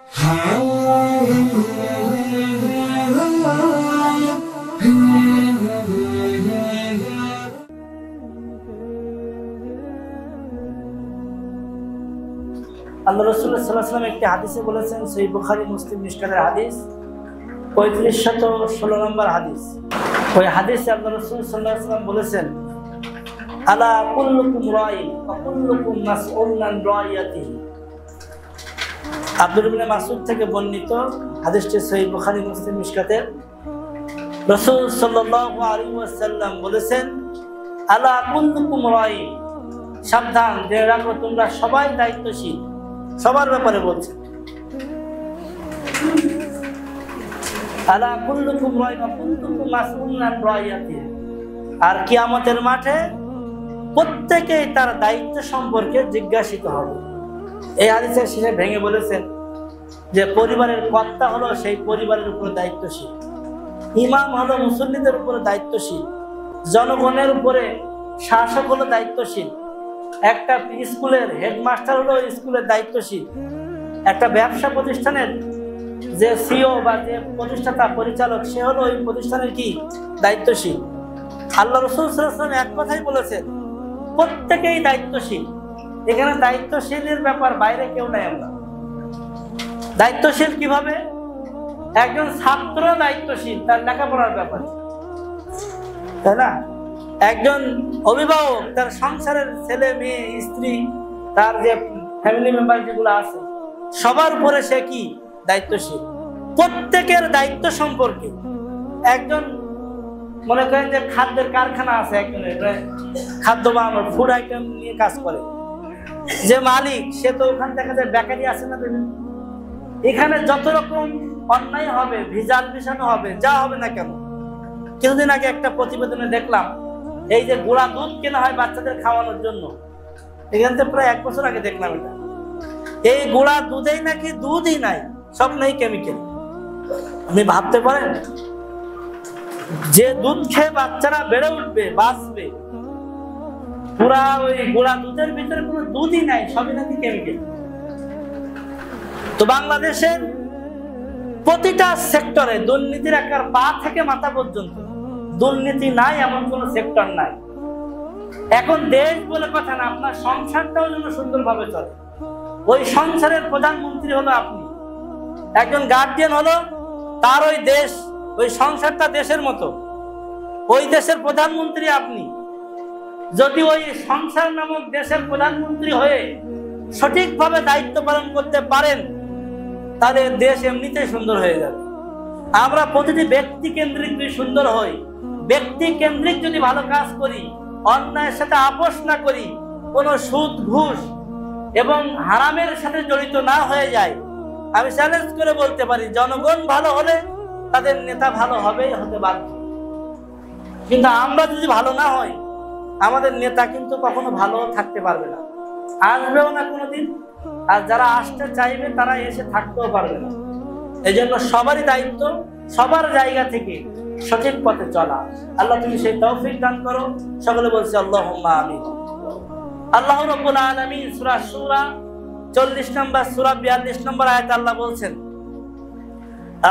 আল্লাহ রাসূলুল্লাহ সাল্লাল্লাহু আলাইহি ওয়াসাল্লাম একটি হাদিসে বলেছেন, সহিহ বুখারী মুসলিম মিশকাতের হাদিস 3516 নম্বর হাদিস। ওই হাদিসে আল্লাহ রাসূল সাল্লাল্লাহু আলাইহি ওয়াসাল্লাম বলেছেন, আলা কুল্লুকুম রাইন ওয়া কুল্লুকুম মাসউলুন আন রাইয়াতিহি। আব্দুল্লাহ ইবনে মাসউদ থেকে বর্ণিত, হাদিসটি সহিহ বুখারী মুসলিম মিশকাতের। রাসূল সাল্লাল্লাহু আলাইহি ওয়াসাল্লাম বলেছেন, আলা কুল্লুকুম রাইন, সাবধান, জেনে রাখো তোমরা সবাই দায়িত্বশীল। সবার ব্যাপারে বলছে, আলা কুল্লুকুম রাইন ওয়া কুল্লুকুম মাসউলুন আন রাইয়াতিহি। আর কিয়ামতের মাঠে প্রত্যেকেই তার দায়িত্ব সম্পর্কে জিজ্ঞাসিত হবে। এই হাদিসের শেষে ভেঙে বলেছেন যে পরিবারের কর্তা হলো সেই পরিবারের উপর দায়িত্বশীল, ইমাম হলো মুসল্লিদের উপরে দায়িত্বশীল, জনগণের উপরে শাসক হলো দায়িত্বশীল, একটা স্কুলের হেডমাস্টার হলো স্কুলের দায়িত্বশীল, একটা ব্যবসা প্রতিষ্ঠানের যে সিও বা যে প্রতিষ্ঠাতা পরিচালক সে হলো ওই প্রতিষ্ঠানের কি দায়িত্বশীল। আল্লাহ রাসূল সাল্লাল্লাহু আলাইহি ওয়াসাল্লাম এক কথাই বলেছেন, প্রত্যেকেই দায়িত্বশীল। এখানে দায়িত্বশীলের ব্যাপার বাইরে কেউ নাই। আমরা দায়িত্বশীল কিভাবে? একজন ছাত্র দায়িত্বশীল তার লেখাপড়ার ব্যাপারে, তাই না? একজন অভিভাবক তার সংসারের ছেলে মেয়ে স্ত্রী তার যে ফ্যামিলি মেম্বার যেগুলো আছে সবার উপরে সে কি দায়িত্বশীল। প্রত্যেকের দায়িত্ব সম্পর্কে একজন, মনে করেন যে খাদ্যের কারখানা আছে, একজনের খাদ্য বা ফুড আইটেম নিয়ে কাজ করে, যে মালিক সে তো ওখান থেকে যে বেকারি আছে না, এখানে যত রকম অন্যায় হবে, ভিজাল মিশানো হবে, যা হবে না কেন। কিছুদিন আগে একটা প্রতিবেদনে দেখলাম, এই যে গুঁড়া দুধ কেনা হয় বাচ্চাদের খাওয়ানোর জন্য, এখান থেকে প্রায় 1 বছর আগে দেখলাম এটা। এই গুঁড়া দুধেই নাকি দুধই নাই, সব নেই কেমিক্যাল। আপনি ভাবতে পারেন যে দুধ খেয়ে বাচ্চারা বেড়ে উঠবে, বাঁচবে, পুরা ওই গুঁড়া দুধের ভিতরে কোনো দুধই নাই, সবই নাকি কেমিক্যাল। তো বাংলাদেশের প্রতিটা সেক্টরে দুর্নীতির আকার পা থেকে মাথা পর্যন্ত দুর্নীতি নাই এমন কোন সেক্টর নাই। এখন দেশ বলে কথা না, আপনার সংসারটাও যেন সুন্দরভাবে চলে। ওই সংসারের প্রধানমন্ত্রী হলো আপনি, একজন গার্জিয়ান হলো তার ওই দেশ, ওই সংসারটা দেশের মতো, ওই দেশের প্রধানমন্ত্রী আপনি। যদি ওই সংসার নামক দেশের প্রধানমন্ত্রী হয়ে সঠিকভাবে দায়িত্ব পালন করতে পারেন তাহলে দেশ এমনিতেই সুন্দর হয়ে যাবে। আমরা প্রতিটি ব্যক্তি কেন্দ্রিক যদি সুন্দর হই, ব্যক্তি কেন্দ্রিক যদি ভালো কাজ করি, অন্যায়ের সাথে আপোষ না করি, কোনো সুদ ঘুষ এবং হারামের সাথে জড়িত না হয়ে যায়, আমি চ্যালেঞ্জ করে বলতে পারি জনগণ ভালো হলে তাদের নেতা ভালো হবেই, হতে বাধ্য। কিন্তু আমরা যদি ভালো না হই আমাদের নেতা কিন্তু কখনো ভালো থাকতে পারবে না, আসবেও না কোনোদিন। আর যারা আসতে চাইবে তারা এসে থাকতেও পারবে না। এই জন্য সবারই দায়িত্ব সবার জায়গা থেকে সঠিক পথে চলা। আল্লাহ তুমি সেই তৌফিক দান করো। সকলে বলছি আল্লাহুম্মা আমিন। আল্লাহ রাব্বুল আলামিন সূরা শূরা 40 নম্বর সূরা 42 নম্বর আয়াতে আল্লাহ বলছেন,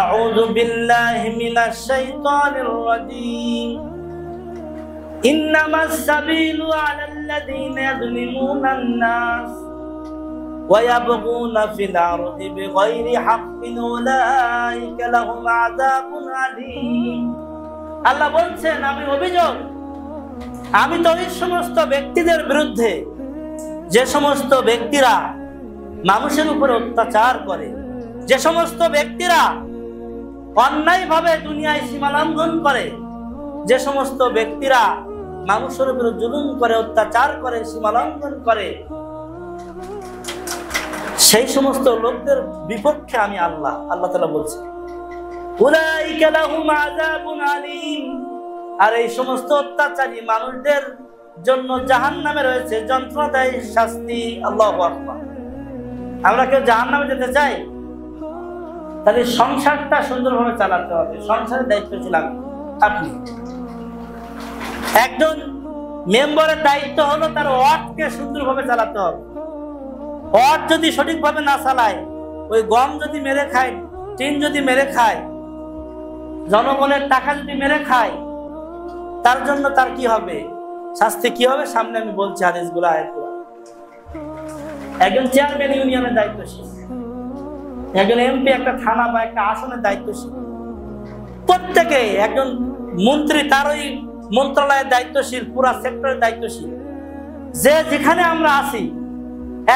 আউযু বিল্লাহি মিনাশ শাইতানির রাজীম, ইন্নামাস সাবিলু আলাল্লাযীনা ইয়াযলিমুনান নাস ওয়া ইয়াবগুনা ফিল আরদি বিগাইরি হাক্কিন উলাইকা লাহুম আযাবুন আলীম। আল্লাহ বলছেন, আমি অভিযোগ, আমি তো ওই সমস্ত ব্যক্তিদের বিরুদ্ধে যে সমস্ত ব্যক্তিরা মানুষের উপরে অত্যাচার করে, যে সমস্ত ব্যক্তিরা অন্যায়ভাবে দুনিয়ায় সীমা লঙ্ঘন করে, যে সমস্ত ব্যক্তিরা মানুষের উপরে জুলুম করে, অত্যাচার করে, সীমা লঙ্ঘন করে, সেই সমস্ত লোকদের বিপক্ষে আমি আল্লাহ তাআলা বলছি, উলাইকা লাহুম আযাবুন আলীম। আর এই সমস্ত অত্যাচারী মানুষদের জন্য জাহান্নামে রয়েছে যন্ত্রণাদায়ী শাস্তি। আল্লাহু আকবার। আমরা কেউ জাহান্নামে যেতে চাই? তাহলে সংসারটা সুন্দরভাবে চালাতে হবে। সংসারের দায়িত্ব ছিলাম আপনি। একজন মেম্বারের দায়িত্ব হলো তার ওয়ার্ডকে সুন্দরভাবে চালাতে হবে। ওয়ার্ড যদি সঠিকভাবে না চালায় ওই গম যদি মেরে খায়, টিন যদি মেরে খায়, জনগণের টাকা যদি মেরে খায়, তার জন্য তার কি হবে, শাস্তি কি হবে সামনে আমি বলছি হাদিসগুলো আয়াতগুলো। একজন চেয়ারম্যান ইউনিয়নের দায়িত্বশীল, একজন এমপি একটা থানা বা একটা আসনের দায়িত্বশীল, প্রত্যেকে একজন মন্ত্রী তার ওই মন্ত্রণালয়ের দায়িত্বশীল, পুরা সেক্টরের দায়িত্বশীল। যে যেখানে আমরা আছি,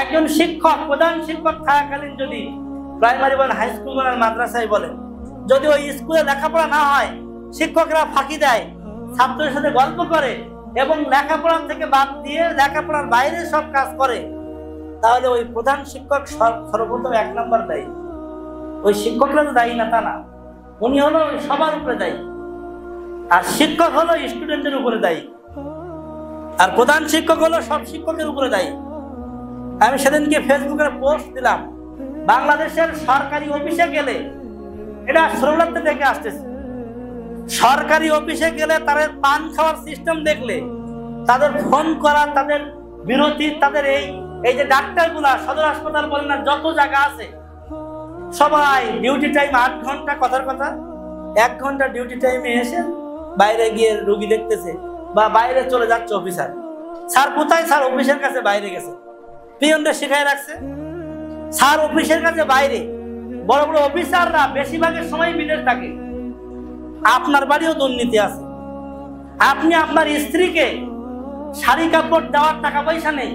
একজন শিক্ষক, প্রধান শিক্ষক থাকাকালীন যদি প্রাইমারি বলেন, হাই স্কুল বলেন, মাদ্রাসায় বলেন, যদি ওই স্কুলে লেখাপড়া না হয়, শিক্ষকরা ফাঁকি দেয়, ছাত্রের সাথে গল্প করে এবং লেখাপড়া থেকে বাদ দিয়ে লেখাপড়ার বাইরে সব কাজ করে, তাহলে ওই প্রধান শিক্ষক সর্বপ্রথম 1 নম্বর দায়ী। ওই শিক্ষকরা তো দায়ী না তা না, উনি হলো সবার উপরে দায়ী। আর শিক্ষক হলো স্টুডেন্টের উপরে দায়ী, আর প্রধান শিক্ষক হলো সব শিক্ষকের উপরে দায়ী। আমি সেদিনকে ফেসবুকে পোস্ট দিলাম, বাংলাদেশের সরকারি অফিসে গেলে, এটা ষোলোতে দেখে আসতেছে, সরকারি অফিসে গেলে তাদের পান খাওয়ার সিস্টেম দেখলে, তাদের ফোন করা, তাদের বিরতি, তাদের এই যে ডাক্তারগুলা সদর হাসপাতাল বলেন না, যত জায়গা আছে, সবাই ডিউটি টাইম 8 ঘন্টা, কথার কথা 1 ঘন্টা ডিউটি টাইমে এসে বাইরে গিয়ে রুগী দেখতেছে, বা বাইরে চলে যাচ্ছে অফিসার। স্যার কোথায়? স্যার অফিসের কাছে বাইরে গেছে, পিয়নদের শিখাই রাখছে, স্যার অফিসের কাছে বাইরে। বড় বড় অফিসাররা বেশিরভাগের সময় বিদেশ থাকে। আপনার বাড়িও দুর্নীতি আছে। আপনি আপনার স্ত্রীকে শাড়ি কাপড় দেওয়ার টাকা পয়সা নেই,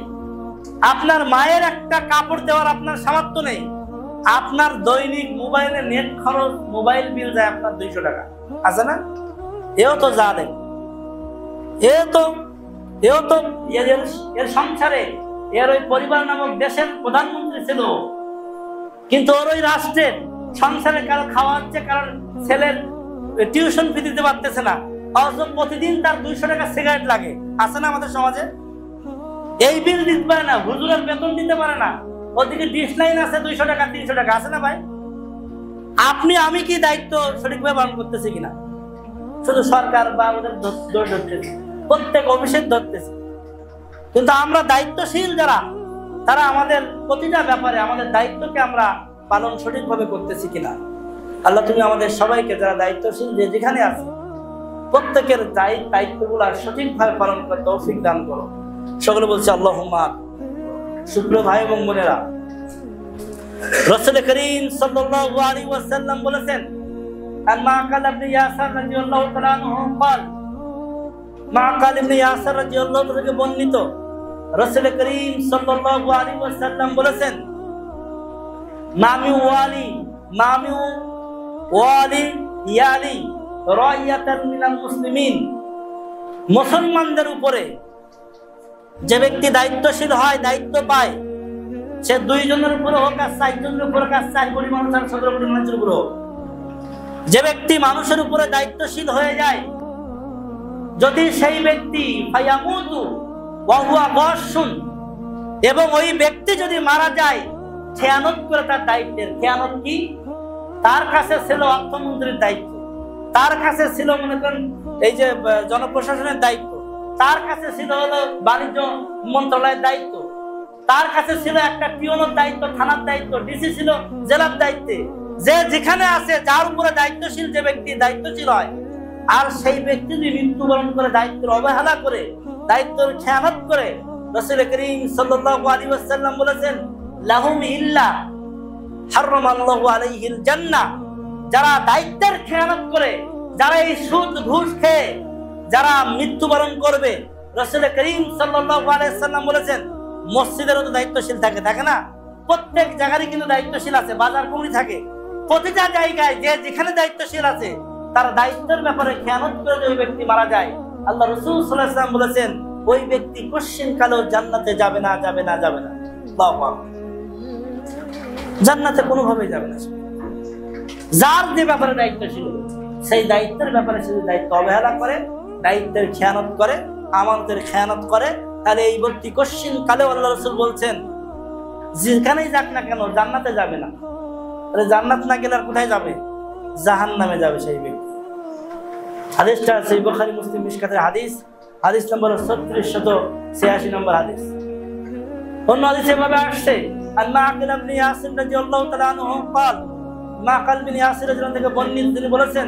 আপনার মায়ের একটা কাপড় দেওয়ার আপনার সামর্থ্য নেই, আপনার দৈনিক মোবাইলে নেট খরচ, মোবাইল বিল যায় আপনার 200 টাকা, আছে না? এও তো জানেন, এর সংসারে এর ওই পরিবার নামক দেশের প্রধানমন্ত্রী ছিল, কিন্তু ওর ওই রাষ্ট্রের সংসারে কারো খাওয়া হচ্ছে, কারণ ছেলের টিউশন ফি দিতে পারতেছে না, অথচ প্রতিদিন তার 200 টাকা সিগারেট লাগে, আছে না আমাদের সমাজে? এই বিল দিতে পারে না, হুজুরের বেতন দিতে পারে না, ওদিকে ডিশ লাইন আছে 200 টাকা 300 টাকা, আছে না ভাই? আপনি আমি কি দায়িত্ব সঠিকভাবে পালন করতেছি কিনা? শুধু সরকার বা ওদের ধরতেছে, প্রত্যেক অফিসের ধরতেছে, কিন্তু আমরা দায়িত্বশীল যারা, তারা আমাদের প্রতিটা ব্যাপারে আমাদের দায়িত্বকে আমরা পালন সঠিকভাবে করতেছি কিনা। আল্লাহ তুমি আমাদের সবাইকে, যারা দায়িত্বশীল যে যেখানে আছে, প্রত্যেকের দায়িত্বগুলো সঠিকভাবে পালন করে তৌফিক দান করো। সকলে বলছে আল্লাহুম্মা। সুপ্রিয় ভাই এবং বোনেরা, রাসূল করিম সাল্লাল্লাহু আলাইহি ওয়াসাল্লাম বলেছেন, মাকাল ইবনে ইয়াসার রাদিয়াল্লাহু তাআলা আনহু قال, মাকাল ইবনে ইয়াসার রাদিয়াল্লাহু তাআলা থেকে বর্ণিত, রাসূল করিম সাল্লাল্লাহু আলাইহি ওয়াসাল্লাম বলেছেন, মামি ওয়ালি ইয়ালি রাইয়াতান মিনাল মুসলিমিন, মুসলমানদের উপরে যে ব্যক্তি দায়িত্বশীল হয়, দায়িত্ব পায়, সে 2 জনের উপরে হোক আর 4 জনের উপরে, 4 কোটি মানুষ আর 17 কোটি মানুষের উপরে হোক, যে ব্যক্তি মানুষের উপরে দায়িত্বশীল হয়ে যায়, যদি সেই ব্যক্তি ফায়ামুতু ওয়া হুয়া গাশুন, এবং ওই ব্যক্তি যদি মারা যায় খেয়ানত করে, তার দায়িত্বের খেয়ানত কি? তার কাছে ছিল অর্থমন্ত্রীর দায়িত্ব, তার কাছে ছিল মনে করেন এই যে জনপ্রশাসনের দায়িত্ব, তার কাছে ছিল হলো বাণিজ্য মন্ত্রণালয়ের দায়িত্ব, তার কাছে ছিল একটা পিয়নের দায়িত্ব, থানার দায়িত্ব, ডিসি ছিল জেলার দায়িত্বে। যে যেখানে আছে, যার উপরে দায়িত্বশীল যে ব্যক্তি দায়িত্বশীল হয়, আর সেই ব্যক্তি যদি মৃত্যুবরণ করে, দায়িত্বের অবহেলা করে, দায়িত্বের খেয়ানত করে, রাসূল করিম সাল্লাল্লাহু আলাইহি ওয়াসাল্লাম বলেছেন, লাহুম ইল্লা হারামাল্লাহু আলাইহিল জান্নাহ, যারা দায়িত্বের খেয়ানত করে, যারা এই সুদ ঘুষ খেয়ে যারা মৃত্যুবরণ করবে, রাসূল করিম সাল্লাল্লাহু আলাইহি ওয়াসাল্লাম বলেছেন, মসজিদেরও তো দায়িত্বশীল থাকে না? প্রত্যেক জায়গারই কিন্তু দায়িত্বশীল আছে, বাজার কমিটি থাকে, প্রতিটা জায়গায় যে যেখানে দায়িত্বশীল আছে, তার দায়িত্বের ব্যাপারে খেয়ানত করে যে ওই ব্যক্তি মারা যায়, আল্লাহ রাসূল সাল্লাল্লাহু আলাইহি ওয়াসাল্লাম বলেছেন, ওই ব্যক্তি কোশ্চিন কালেও জান্নাতে যাবে না। বাবা, জান্নাতে কোনোভাবেই যাবে না। যার যে ব্যাপারে দায়িত্বশীল, সেই দায়িত্বের ব্যাপারে সে দায়িত্ব অবহেলা করে, দায়িত্বের খেয়ানত করে, আমানতের খেয়ানত করে, তাহলে এই ব্যক্তি কোশ্চিন কালেও আল্লাহ রাসূল বলছেন, যেখানেই যাক না কেন জান্নাতে যাবে না। তাহলে জান্নাত না গেলে আর কোথায় যাবে? জাহান্নামে যাবে সেই ব্যক্তি। হাদিসটা আছে বুখারী মুসলিম মিশকাতের হাদিস নম্বর 3686 নম্বর হাদিস। অন্য হাদিসে এভাবে আসছে, আন মাআকিল ইবনে ইয়াসির রাদিয়াল্লাহু তাআলা আনহু قال মাআকিল ইবনে ইয়াসির রাদিয়াল্লাহু থেকে বর্ণিত তিনি বলেছেন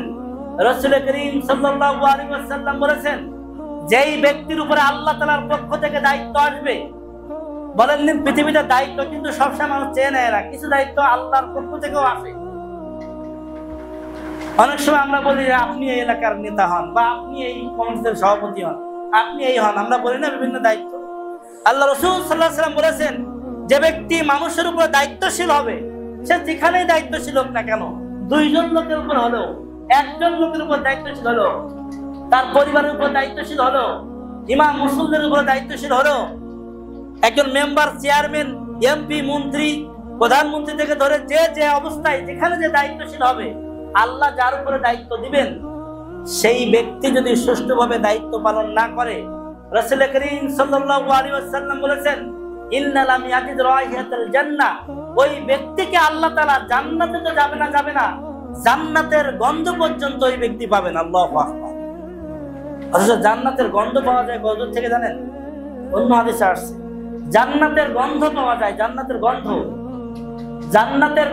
রাসূল করিম সাল্লাল্লাহু আলাইহি ওয়াসাল্লাম বলেছেন যেই ব্যক্তির উপরে আল্লাহ তাআলার পক্ষ থেকে দায়িত্ব আসবে, বলেন পৃথিবীতে দায়িত্ব কিন্তু সবসময় মানুষ চেয়ে নেয় না, কিছু দায়িত্ব আল্লাহর পক্ষ থেকেও আসে। অনেক সময় আমরা বলি আপনি এই এলাকার নেতা হন, বা আপনি এই কমিটির সভাপতি হন, আপনি এই হন, আমরা বলি না বিভিন্ন দায়িত্ব। আল্লাহ রাসূল সাল্লাল্লাহু আলাইহি ওয়াসাল্লাম বলেছেন যে ব্যক্তি মানুষের উপর দায়িত্বশীল হবে, সে যেখানেই দায়িত্বশীল হোক না কেন, দুইজন লোকের উপর হলেও, একজন লোকের উপর দায়িত্বশীল হলো, তার পরিবারের উপর দায়িত্বশীল হলো, ইমাম মুসল্লিদের উপর দায়িত্বশীল হলো, একজন মেম্বার, চেয়ারম্যান, এমপি, মন্ত্রী, প্রধানমন্ত্রী থেকে ধরে যে যে অবস্থায় যেখানে যে দায়িত্বশীল হবে, আল্লাহ যার উপরে দায়িত্ব দিবেন সেই ব্যক্তি যদি সুষ্ঠুভাবে দায়িত্ব পালন না করে, রাসূল করিম সাল্লাল্লাহু আলাইহি ওয়াসাল্লাম বলেছেন ইন্না লাম ইয়াজিদ রাইহাতাল জান্নাহ, ওই ব্যক্তিকে আল্লাহ তাআলা জান্নাতে তো যাবে না, জান্নাতের গন্ধ পর্যন্ত ওই ব্যক্তি পাবে না। আল্লাহু আকবার। অথচ জান্নাতের গন্ধ পাওয়া যায় কত দূর থেকে জানেন? অন্য হাদিসে আসছে জান্নাতের গন্ধ পাওয়া যায়, জান্নাতের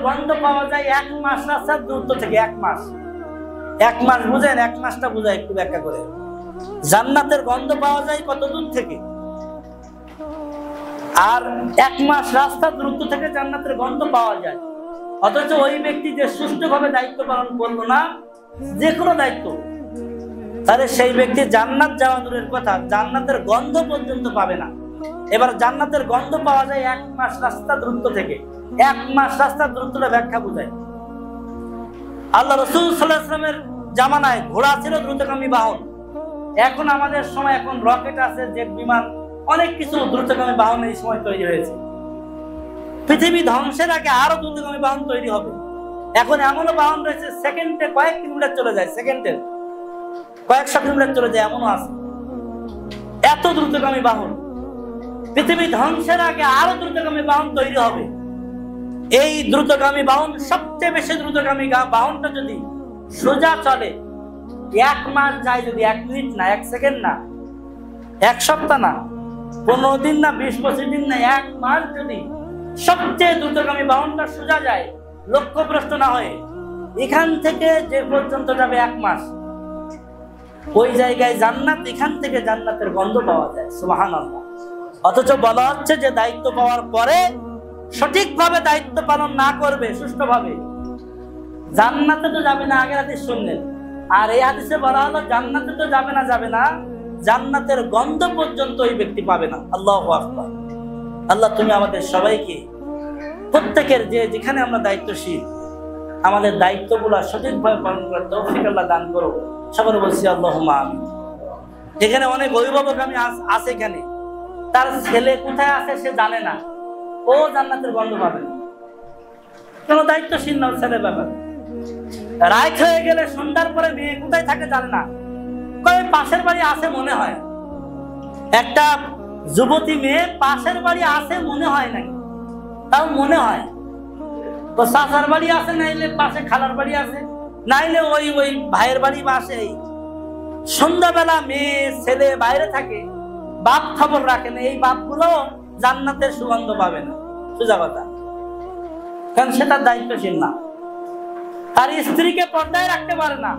গন্ধ পাওয়া যায় 1 মাস রাস্তার দূরত্ব থেকে। 1 মাস বুঝেন? 1 মাসটা বুঝায় একটু ব্যাখ্যা করে। জান্নাতের গন্ধ পাওয়া যায় কত দূর থেকে? আর 1 মাস রাস্তার দূরত্ব থেকে জান্নাতের গন্ধ পাওয়া যায়। অথচ ওই ব্যক্তি যে সুষ্ঠুভাবে দায়িত্ব পালন করলো না, যে কোনো দায়িত্ব, তাহলে সেই ব্যক্তি জান্নাত যাওয়া দূরের কথা, জান্নাতের গন্ধ পর্যন্ত পাবে না। এবার জান্নাতের গন্ধ পাওয়া যায় 1 মাস রাস্তা দূরত্ব থেকে। 1 মাস রাস্তার দূরত্বটা ব্যাখ্যা বোঝায়। আল্লাহ রাসূল সাল্লাল্লাহু আলাইহি ওয়াসাল্লামের জামানায় ঘোড়া ছিল দ্রুতগামী বাহন। এখন আমাদের সময় এখন রকেট আছে, জেট বিমান, অনেক কিছু দ্রুতগামী বাহন এই সময় তৈরি হয়েছে। পৃথিবী ধ্বংসের আগে আরো দ্রুতগামী বাহন তৈরি হবে। এখন এমনও বাহন রয়েছে সেকেন্ডে কয়েক কিলোমিটার চলে যায়, সেকেন্ডে কয়েকশো কিলোমিটার চলে যায়, এমনও আছে। এত দ্রুতগামী বাহন, পৃথিবী ধ্বংসের আগে আরো দ্রুতগামী বাহন তৈরি হবে। এই দ্রুতগামী বাহন, সবচেয়ে বেশি দ্রুতগামী বাহনটা যদি সোজা চলে, 1 মাস যায় যদি, 1 মিনিট না, 1 সেকেন্ড না, 1 সপ্তাহ না, 15 দিন না, 20-25 দিন না, 1 মাস যদি সবচেয়ে দ্রুতগামী বাহনটা সোজা যায়, লক্ষ্যভ্রষ্ট না হয়ে, এখান থেকে যে পর্যন্ত যাবে 1 মাস, ওই জায়গায় জান্নাত, এখান থেকে জান্নাতের গন্ধ পাওয়া যায়। সুবহানাল্লাহ। অথচ বলা হচ্ছে যে দায়িত্ব পাওয়ার পরে সঠিকভাবে দায়িত্ব পালন না করবে, সুষ্ঠুভাবে, জান্নাতে তো যাবে না। আগের হাদিস শুনলেন, আর এই হাদিসে বলা হলো জান্নাতে তো যাবে না, জান্নাতের গন্ধ পর্যন্ত ওই ব্যক্তি পাবে না। আল্লাহু আকবার। আল্লাহ তুমি আমাদের সবাইকে, প্রত্যেকের যে যেখানে আমরা দায়িত্বশীল, আমাদের দায়িত্বগুলো সঠিকভাবে পালন করার তৌফিক আল্লাহ দান করো। সকলে বলছি আল্লাহুম্মা আমিন। এখানে অনেক অভিভাবক আমি আছে, এখানে তার ছেলে কোথায় আছে সে জানে না, ও জান্নাতের গন্ধ পাবে না, কোন দায়িত্বশীল না ছেলের ব্যাপারে। রাত হয়ে গেলে সন্ধ্যার পরে মেয়ে কোথায় থাকে জানে না, কবে পাশের বাড়ি আছে মনে হয়। একটা যুবতী মেয়ে পাশের বাড়ি আছে মনে হয় নাকি, তাও মনে হয় তো চাচার বাড়ি আছে, নাইলে পাশে খালার বাড়ি আছে, নাইলে ওই ভাইয়ের বাড়ি বা আসে। সন্ধ্যাবেলা মেয়ে ছেলে বাইরে থাকে, বাপ খবর রাখে না, এই বাপগুলো জান্নাতের সুগন্ধ পাবে না। সোজা কথা, কারণ সে তার দায়িত্বশীল না, তার স্ত্রীকে পর্দায় রাখতে পারে না,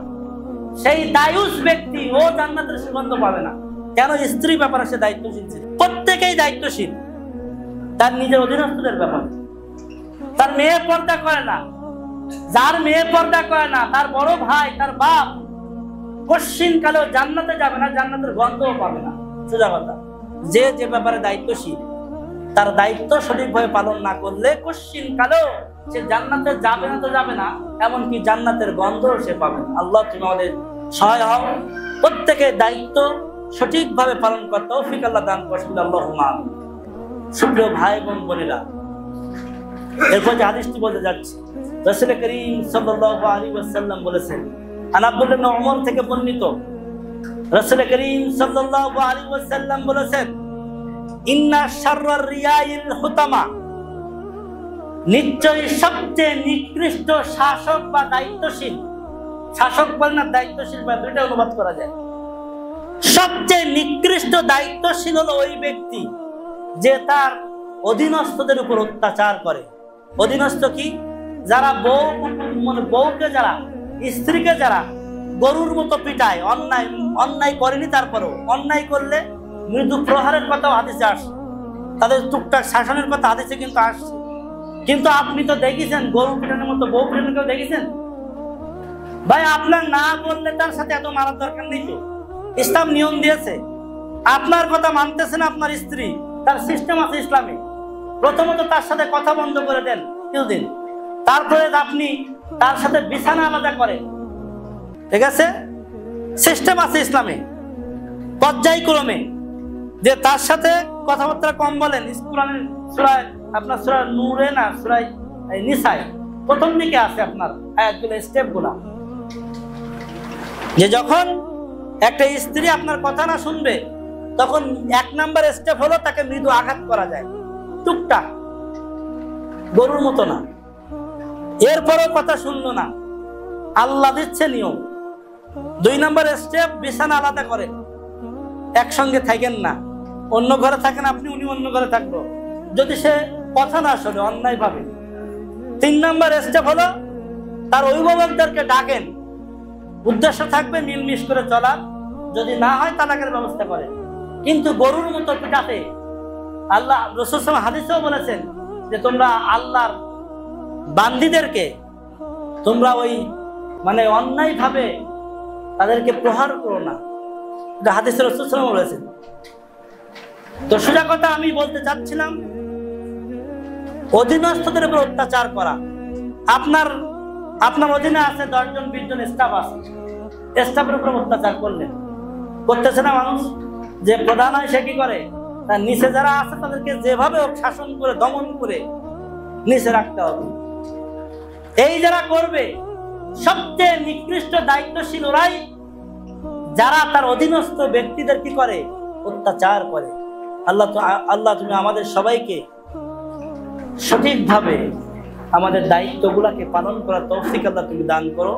সেই দায়ুস ব্যক্তি ও জান্নাতের সুগন্ধ পাবে না। কেন? স্ত্রী ব্যাপারে সে দায়িত্বশীল ছিল। প্রত্যেকেই দায়িত্বশীল তার নিজের অধীনস্থদের ব্যাপারে। তার মেয়ে পর্দা করে না, যার মেয়ে পর্দা করে না, তার বড় ভাই, তার বাপ কশিন কালেও জান্নাতে যাবে না, জান্নাতের গন্ধও পাবে না। সোজা কথা, যে যে ব্যাপারে দায়িত্বশীল, তার দায়িত্ব সঠিকভাবে পালন না করলে কশিন কালেও সে জান্নাতে যাবে না, তো যাবে না, এমনকি জান্নাতের গন্ধও সে পাবে না। আল্লাহ তুমি আমাদের সহায় হও, প্রত্যেকের দায়িত্ব সঠিকভাবে পালন করতে তৌফিক আল্লাহ দান করুন। আল্লাহুম্মা আমিন। সুপ্রিয় ভাই বোন বোনেরা, এরপর যে হাদিসটি বলতে যাচ্ছি, রাসূল করিম সাল্লাল্লাহু আলাইহি ওয়াসাল্লাম বলেছেন, আন আব্দুল্লাহ ইবনে উমর থেকে বর্ণিত, রাসূল করিম সাল্লাল্লাহু আলাইহি ওয়াসাল্লাম বলেছেন, ইন্না শাররার রিয়াইল হুতামা, নিশ্চয়ই সবচেয়ে নিকৃষ্ট শাসক বা দায়িত্বশীল, শাসক বলে না দায়িত্বশীল বা দুইটা অনুবাদ করা যায়, সবচেয়ে নিকৃষ্ট দায়িত্বশীল হলো ওই ব্যক্তি যে তার অধীনস্থদের উপর অত্যাচার করে। অধীনস্থ কি? যারা বউ মানে বউকে যারা স্ত্রীকে যারা গরুর মতো পিটায়, অন্যায় করেনি তারপরেও অন্যায় করলে মৃদু প্রহারের কথাও হাদিসে আসছে, তাদের টুকটাক শাসনের কথা হাদিসে কিন্তু আসছে। কিন্তু আপনি তো দেখেছেন গরু পিটানোর মতো বউ পিটানো কেউ দেখেছেন? ভাই আপনার না বললে তার সাথে এত মারার দরকার নেই তো। ইসলাম নিয়ম দিয়েছে, আপনার কথা মানতেছে না আপনার স্ত্রী, তার সিস্টেম আছে ইসলামে। প্রথমত তার সাথে কথা বন্ধ করে দেন কিছুদিন, তারপরে আপনি তার সাথে বিছানা আলাদা করেন, ঠিক আছে? সিস্টেম আছে ইসলামে, পর্যায়ক্রমে, যে তার সাথে কথাবার্তা কম বলেন। কোরআনের সূরা আপনার সূরা নূরে না সূরা নিসায় প্রথম দিকে আছে আপনার আয়াতগুলো, স্টেপগুলো, যে যখন একটা স্ত্রী আপনার কথা না শুনবে তখন 1 নাম্বার স্টেপ হলো তাকে মৃদু আঘাত করা যায়, টুকটাক, গরুর মতো না। এরপরও কথা শুনলো না, আল্লাহ দিচ্ছে নিয়ম। 2 নাম্বার স্টেপ, বিছানা আলাদা করেন, একসঙ্গে থাকেন না, অন্য ঘরে থাকেন আপনি, উনি অন্য ঘরে থাকলো, যদি সে কথা না শোনে অন্যায় ভাবে। 3 নাম্বার স্টেপ হলো তার অভিভাবকদেরকে ডাকেন, উদ্দেশ্য থাকবে মিলমিশ করে চলার, যদি না হয় তালাকের ব্যবস্থা করেন। কিন্তু গরুর মতো পিটাতে, আল্লাহ রাসূল সাল্লাল্লাহু আলাইহি হাদিসেও বলেছেন যে তোমরা আল্লাহর বান্দীদেরকে তোমরা ওই মানে অন্যায় ভাবে তাদেরকে প্রহার করো না, এটা হাদিসে রাসূল সাল্লাল্লাহু আলাইহি বলেছেন। তো সোজা কথা আমি বলতে চাচ্ছিলাম, অধীনস্থদের উপর অত্যাচার করা। আপনার অধীনে আছে 10 জন 20 জন স্টাফ আছে, স্টাফের উপর অত্যাচার করতেছে না মানুষ? যে প্রধান হয় সে কি করে? তার নিচে যারা আছে তাদেরকে যেভাবে শাসন করে দমন করে নিচে রাখতে হবে। এই যারা করবে সবচেয়ে নিকৃষ্ট দায়িত্বশীল ওরাই, যারা তার অধীনস্থ ব্যক্তিদের কি করে? অত্যাচার করে। আল্লাহ তুমি আমাদের সবাইকে সঠিকভাবে আমাদের দায়িত্বগুলোকে পালন করার তৌফিক আল্লাহ তুমি দান করো।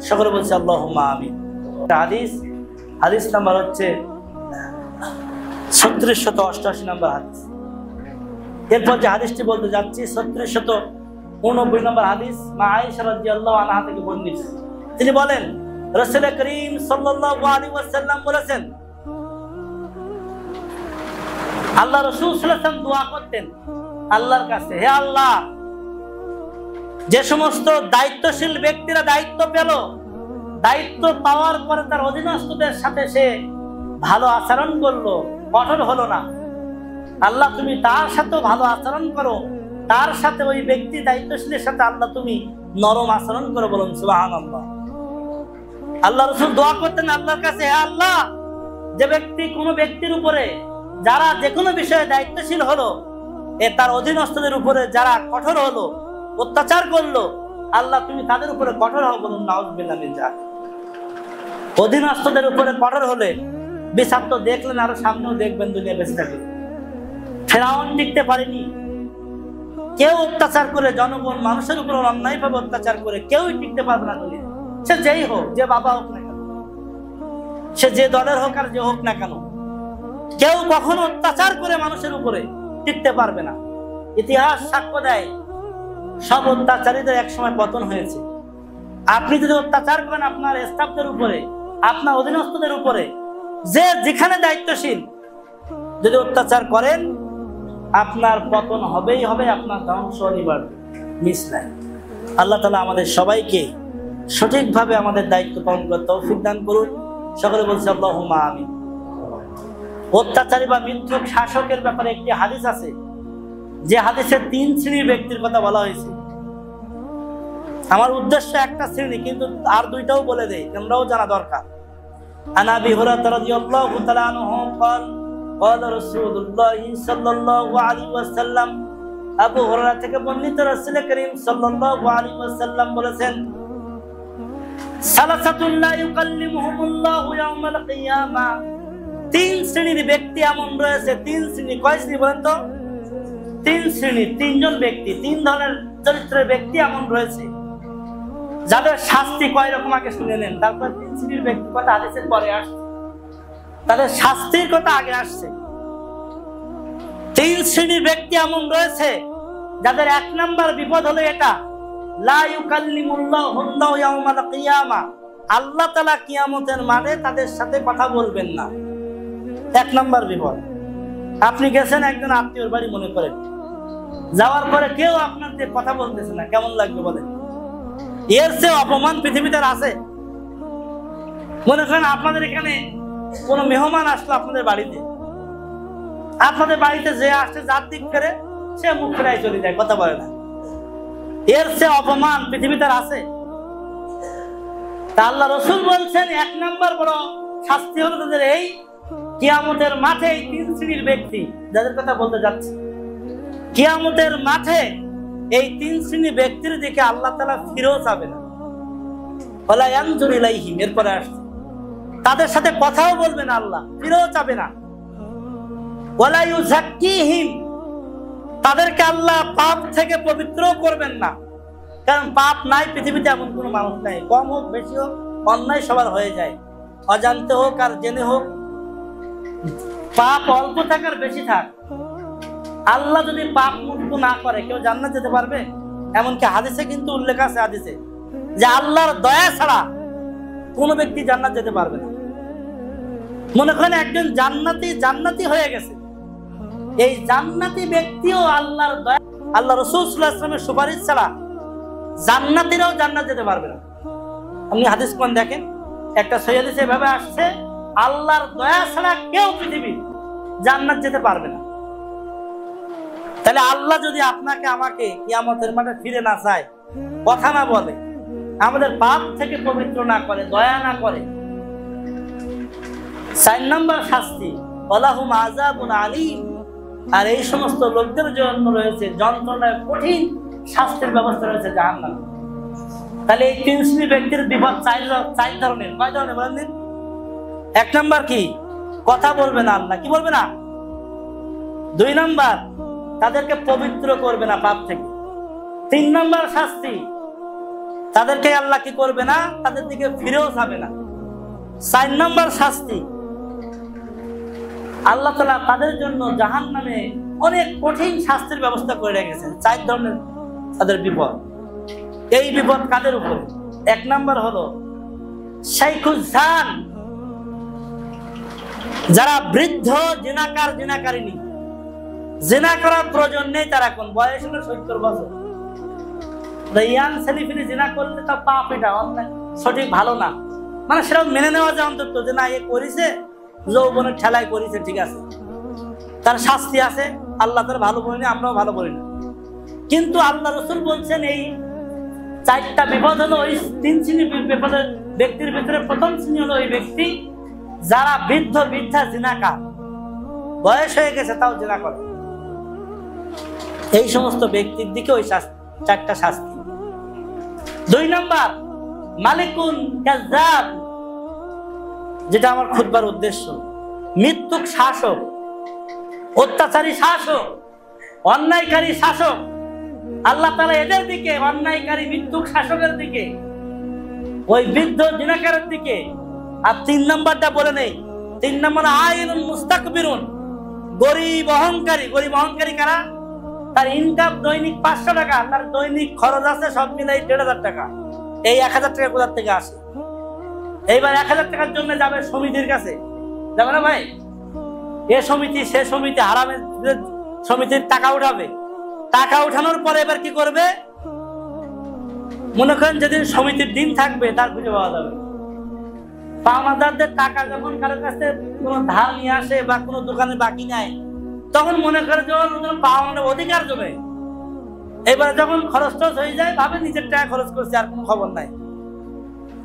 সকলে বলছি আল্লাহুম্মা আমিন। হাদিস নাম্বার হচ্ছে 3688 নম্বর হাদিস। এরপর যে হাদিসটি বলতে যাচ্ছি 3689 নম্বর হাদিস, মা আয়েশা রাদিয়াল্লাহু আনহা থেকে বর্ণিত। তিনি বলেন রাসূল করিম সাল্লাল্লাহু আলাইহি ওয়াসাল্লাম বলেছেন, আল্লাহ রাসূল সাল্লাল্লাহু আলাইহি ওয়াসাল্লাম দোয়া করতেন আল্লাহর কাছে, হে আল্লাহ, যে সমস্ত দায়িত্বশীল ব্যক্তিরা দায়িত্ব পেল, দায়িত্ব পাওয়ার পরে তার অধীনস্থদের সাথে সে ভালো আচরণ করলো, কঠোর হলো না, আল্লাহ তুমি তার সাথেও ভালো আচরণ করো, তার সাথে ওই ব্যক্তি দায়িত্বশীলের সাথে আল্লাহ তুমি নরম আচরণ করো। বলুন সুবহানাল্লাহ। আল্লাহ রাসূল দোয়া করতেন আল্লাহর কাছে, হে আল্লাহ, যে ব্যক্তি কোনো ব্যক্তির উপরে যারা যে কোনো বিষয়ে দায়িত্বশীল হলো, তার অধীনস্থদের উপরে যারা কঠোর হলো, অত্যাচার করলো, আল্লাহ তুমি তাদের উপরে কঠোর হও। বলুন নাউযুবিল্লাহ মিন যালিক। অধীনস্থদের উপরে কঠোর হলে বিচার তো দেখলেন, আরো সামনেও দেখবেন দুনিয়া বেঁচে থাকলে। ফেরাউন টিকতে পারেনি, কেউ অত্যাচার করে জনগণ মানুষের উপর অন্যায়ভাবে অত্যাচার করে কেউই টিকতে পারবে না দুনিয়া। সে যেই হোক, যে বাবা হোক না কেন, সে যে দলের হোক আর যে হোক না কেন, কেউ কখনো অত্যাচার করে মানুষের উপরে টিকতে পারবে না। ইতিহাস সাক্ষ্য দেয় সব অত্যাচারীদের একসময় পতন হয়েছে। আপনি যদি অত্যাচার করেন আপনার স্টাফদের উপরে, আপনার অধীনস্থদের উপরে, যে যেখানে দায়িত্বশীল, যদি অত্যাচার করেন আপনার পতন হবেই হবে, আপনার ধ্বংস অনিবার্য, মিস নাই। আল্লাহ তাআলা আমাদের সবাইকে সঠিকভাবে আমাদের দায়িত্ব পালন করার তৌফিক দান করুন। সকলে বলছি আল্লাহুম্মা আমিন। অত্যাচারী বা মিথ্যুক শাসকের ব্যাপারে একটি হাদিস আছে, যে হাদিসে 3 শ্রেণীর ব্যক্তির কথা বলা হয়েছে। আমার উদ্দেশ্য একটা শ্রেণী, কিন্তু আর 2টাও বলে দেই, তোমরাও জানা দরকার। আন আবি হুরায়রা রাদিয়াল্লাহু তাআলা আনহু قال قال رسول الله صلى الله عليه وسلم, আবু হুরায়রা থেকে বর্ণিত রাসূল করিম সাল্লাল্লাহু আলাইহি ওয়াসাল্লাম বলেছেন, সালাসাতুল লা ইউকাল্লিমুহুমুল্লাহু ইয়াওমাল কিয়ামা, 3 শ্রেণীর ব্যক্তি এমন রয়েছে। 3 শ্রেণী, কয় শ্রেণী বলেন তো? 3 শ্রেণী, 3 জন ব্যক্তি, 3 ধরনের চরিত্রের ব্যক্তি এমন রয়েছে, যাদের শাস্তি কয় রকম আগে শুনে নেন, তারপর 3 শ্রেণীর ব্যক্তি কথা হাদিসের পরে আসছে, তাদের শাস্তির কথা আগে আসছে। তিন শ্রেণীর ব্যক্তি এমন রয়েছে যাদের এক নাম্বার বিপদ হলো এটা, লা ইউকাল্লিমুল্লাহু ইয়াওমাল কিয়ামা, আল্লাহ তাআলা কিয়ামতের মাঠে তাদের সাথে কথা বলবেন না। এক নাম্বার বিপদ। আপনি গেছেন একজন আত্মীয়র বাড়ি মনে করেন, যাওয়ার পরে কেউ আপনার দিয়ে কথা বলতেছে না, কেমন লাগবে বলেন? এর চেয়ে অপমান পৃথিবীতে আছে? মনে করেন আপনাদের এখানে কোন মেহমান আসলো আপনাদের বাড়িতে, আপনাদের বাড়িতে যে আসছে যার দিক ফেরে সে মুখ ফেরাই চলে যায়, কথা বলে না। এর চেয়ে অপমান পৃথিবীতে আছে? তা আল্লাহ রাসূল বলছেন এক নাম্বার বড় শাস্তি হলো তাদের এই কিয়ামতের মাঠে এই তিন শ্রেণীর ব্যক্তি যাদের কথা বলতে যাচ্ছে। কিয়ামতের মাঠে এই তিন শ্রেণীর ব্যক্তির দিকে আল্লাহ তাআলা ফিরেও যাবে না, ওয়ালা ইয়ানজুরু ইলাইহিম, এরপরে আসছে তাদের সাথে কথাও বলবে না আল্লাহ, ফিরেও যাবে না। ওয়ালা ইউযাক্কিহিম, তাদেরকে আল্লাহ পাপ থেকে পবিত্র করবেন না, কারণ পাপ নাই পৃথিবীতে এমন কোনো মানুষ নাই, কম হোক বেশি হোক অন্যায় সবার হয়ে যায়, অজান্তে হোক আর জেনে হোক। পাপ অল্প থাক আর বেশি থাক, আল্লাহ যদি পাপ মুক্ত না করে কেউ জান্নাত যেতে পারবে? এমনকি হাদিসে কিন্তু উল্লেখ আছে, হাদিসে যে আল্লাহর দয়া ছাড়া কোন ব্যক্তি জান্নাত যেতে পারবে না। মনে করেন একজন জান্নাতি হয়ে গেছে, এই জান্নাতি ব্যক্তিও আল্লাহর দয়া, আল্লাহ রাসূল সাল্লাল্লাহু আলাইহি ওয়াসাল্লামের সুপারিশ ছাড়া জান্নাতীরাও জান্নাত যেতে পারবে না। আপনি হাদিস কোন দেখেন, একটা সহিহ হাদিসে এভাবে আসছে, আল্লাহর দয়া ছাড়া কেউ পৃথিবী জান্নাত যেতে পারবে না। তাহলে আল্লাহ যদি আপনাকে আমাকে কিয়ামতের মাঠে ফিরে না চায়, কথা না বলে, আমাদের পাপ থেকে পবিত্র না করে, দয়া না করে, 4 নম্বর শাস্তি ওয়ালাহুম আযাবুন আলীম, আর এই সমস্ত লোকদের জন্য রয়েছে যন্ত্রণায় কঠিন শাস্তির ব্যবস্থা রয়েছে জাহান্নাম। তাহলে এই তিন শ্রেণীর ব্যক্তির বিপদ চার ধরনের। কয় ধরনের বলেন দিন? এক নাম্বার কি? কথা বলবে না আল্লাহ, কি বলবে না? 2 নাম্বার তাদেরকে পবিত্র করবে না পাপ থেকে। 3 নাম্বার শাস্তি, তাদেরকে আল্লাহ কি করবে না? তাদের দিকে ফিরেও যাবে না। 4 নাম্বার শাস্তি, আল্লাহ তাআলা তাদের জন্য জাহান্নামে অনেক কঠিন শাস্তির ব্যবস্থা করে রেখেছেন। 4 ধরনের তাদের বিপদ। এই বিপদ কাদের উপরে? 1 নাম্বার হলো শাইখুজ্জান, যারা বৃদ্ধ জিনাকার জিনাকারিনী, জিনা করার প্রয়োজন নেই, তারা কোন বয়স হলো 70 বছর, ইয়াং ছেলেপিলে জিনা করলে তো পাপ, এটা অন্যায়, সঠিক ভালো না, মানে সেটা মেনে নেওয়া যায় অন্তত যে না এ করেছে, যৌবনের ঠেলায় করেছে, ঠিক আছে, তার শাস্তি আছে, আল্লাহ তার ভালো বলেনি, আমরাও ভালো বলি না। কিন্তু আল্লাহ রাসূল বলছেন এই 4টা বিপদ হলো ওই 3 শ্রেণীর বিপদের ব্যক্তির ভিতরে প্রথম শ্রেণী হলো ওই ব্যক্তি যারা বৃদ্ধ বৃদ্ধা জিনাকার, বয়স হয়ে গেছে তাও জিনা করে, এই সমস্ত ব্যক্তির দিকে ওই 4টা শাস্তি। 2 নাম্বার মালিকুন কাজ্জাব, যেটা আমার খুতবার উদ্দেশ্য, মৃত্যুক শাসক, অত্যাচারী শাসক, অন্যায়কারী শাসক। আল্লাহ তাআলা এদের দিকে, অন্যায়কারী মৃত্যুক শাসকের দিকে, ওই বৃদ্ধ জিনাকারের দিকে। আর 3 নাম্বারটা বলে নেই, 3 নাম্বার আইনুন মুস্তাকবিরুন, গরিব অহংকারী। গরিব অহংকারী কারা? তার ইনকাম দৈনিক 500 টাকা, তার দৈনিক খরচ আছে সব মিলাই 1500 টাকা, এই 1000 টাকা কোথা থেকে আসে? এইবার 1000 টাকার জন্য যাবে সমিতির কাছে, যাবে না ভাই? এ সমিতি সে সমিতি, হারামের সমিতির টাকা উঠাবে। টাকা উঠানোর পরে এবার কি করবে? মনে করেন যেদিন সমিতির দিন থাকবে তার খুঁজে পাওয়া যাবে। পাওনাদারদের টাকা যখন কারোর কাছে কোনো ধার নিয়ে আসে বা কোনো দোকানে বাকি নেয়, তখন মনে করে যখন পাওনার অধিকার জমে, এবারে যখন খরচ টরচ হয়ে যায় ভাবে নিজের টাকা খরচ করছে, আর কোনো খবর নাই।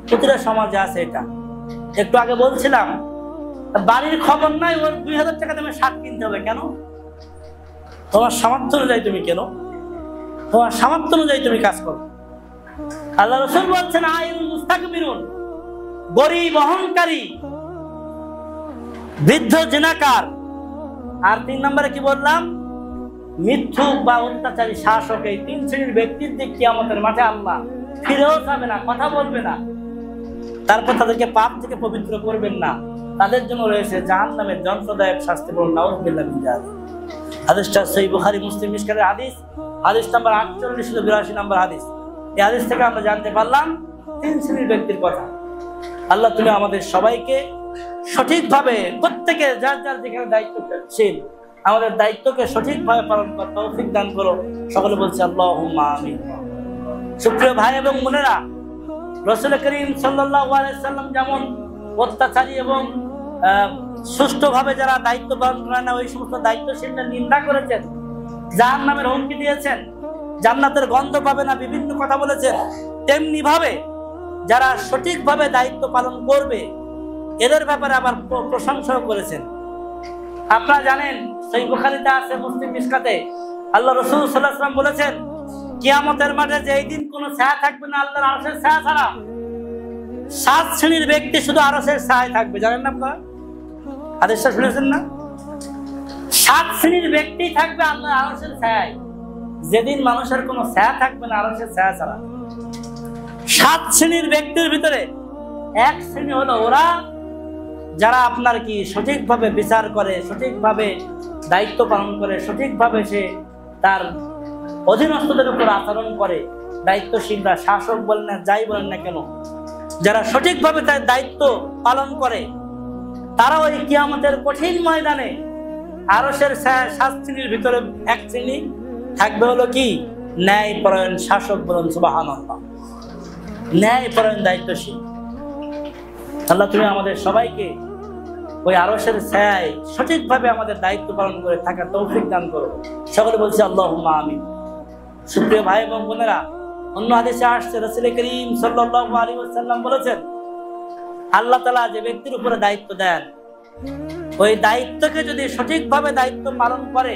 প্রতিটা সমাজে আছে এটা। একটু আগে বলছিলাম বাড়ির খবর নাই, ওর 2000 টাকা তুমি শাক কিনতে হবে, কেন? তোমার সামর্থ্য অনুযায়ী তুমি কেন, তোমার সামর্থ্য অনুযায়ী তুমি কাজ করো। আল্লাহ রাসূল বলছেন আইনুল মুস্তাকবিরুন, গরিব অহংকারী, বৃদ্ধ জিনাকার। আর 3 নম্বরে কি বললাম? মিথ্যুক বা অত্যাচারী শাসক। এই 3 শ্রেণীর ব্যক্তির দিকে কিয়ামতের মাঠে আল্লাহ ফিরেও যাবে না, কথা বলবে না, তারপর তাদেরকে পাপ থেকে পবিত্র করবেন না। তাদের জন্য রয়েছে জাহান্নামের যন্ত্রদায়ক শাস্তি। বলুন নাউযুবিল্লাহ মিন যালিক। হাদিসটা সহিহ বুখারী মুসলিম মিশকাতের হাদিস, হাদিস নাম্বার 48-82 নম্বর হাদিস। এই হাদিস থেকে আমরা জানতে পারলাম 3 শ্রেণীর ব্যক্তির কথা। আল্লাহ তুমি আমাদের সবাইকে সঠিকভাবে, প্রত্যেকে যার যার যেখানে দায়িত্বশীল, আমাদের দায়িত্বকে সঠিকভাবে পালন করার তৌফিক দান করো। সকলে বলছি আল্লাহুম্মা আমিন। সুপ্রিয় ভাই এবং বোনেরা, রাসূল করিম সাল্লাল্লাহু আলাইহি সাল্লাম যেমন অত্যাচারী এবং সুষ্ঠুভাবে যারা দায়িত্ব পালন করে না ওই সমস্ত দায়িত্বশীলদের নিন্দা করেছেন, জাহান্নামের হুমকি দিয়েছেন, জান্নাতের গন্ধ পাবে না, বিভিন্ন কথা বলেছেন, তেমনি ভাবে যারা সঠিকভাবে দায়িত্ব পালন করবে এদের ব্যাপারে আবার প্রশংসাও করেছেন। আপনারা জানেন সহিহ বুখারীতে আছে, মুসলিম মিশকাতে আল্লাহ রাসূল সাল্লাল্লাহু আলাইহি ওয়াসাল্লাম বলেছেন, কিয়ামতের মাঠে যেই দিন কোনো ছায়া থাকবে না আল্লাহর আরশের ছায়া ছাড়া, 7 শ্রেণীর ব্যক্তি শুধু আরশের ছায়ায় থাকবে। জানেন না আপনারা? হাদিসটা শুনেছেন না? 7 শ্রেণীর ব্যক্তি থাকবে আল্লাহর আরশের ছায়ায়, যেদিন মানুষের কোনো ছায়া থাকবে না আরশের ছায়া ছাড়া। 7 শ্রেণীর ব্যক্তির ভিতরে 1 শ্রেণী হলো ওরা যারা আপনার কি সঠিকভাবে বিচার করে, সঠিকভাবে দায়িত্ব পালন করে, সঠিকভাবে সে তার অধীনস্থদের উপর আচরণ করে। দায়িত্বশীলরা, শাসক বলেন না, যাই বলেন না কেন, যারা সঠিকভাবে তার দায়িত্ব পালন করে তারা ওই কিয়ামতের কঠিন ময়দানে আরশের 7 শ্রেণীর ভিতরে 1 শ্রেণী থাকবে হলো কি? ন্যায়পরায়ণ শাসক। বলেন সুবহানাল্লাহ। ন্যায়পরায়ণ দায়িত্বশীল। আল্লাহ তুমি আমাদের সবাইকে ওই আরশের ছায়ায় সঠিকভাবে আমাদের দায়িত্ব পালন করে থাকার তৌফিক দান করো। সকলে বলছি আল্লাহুম্মা আমিন। সুপ্রিয় ভাই এবং বোনেরা, অন্য হাদিসে আসছে রাসূল করিম সাল্লাল্লাহু আলাইহি ওয়াসাল্লাম বলেছেন, আল্লাহ তাআলা যে ব্যক্তির উপরে দায়িত্ব দেন ওই দায়িত্বকে যদি সঠিকভাবে দায়িত্ব পালন করে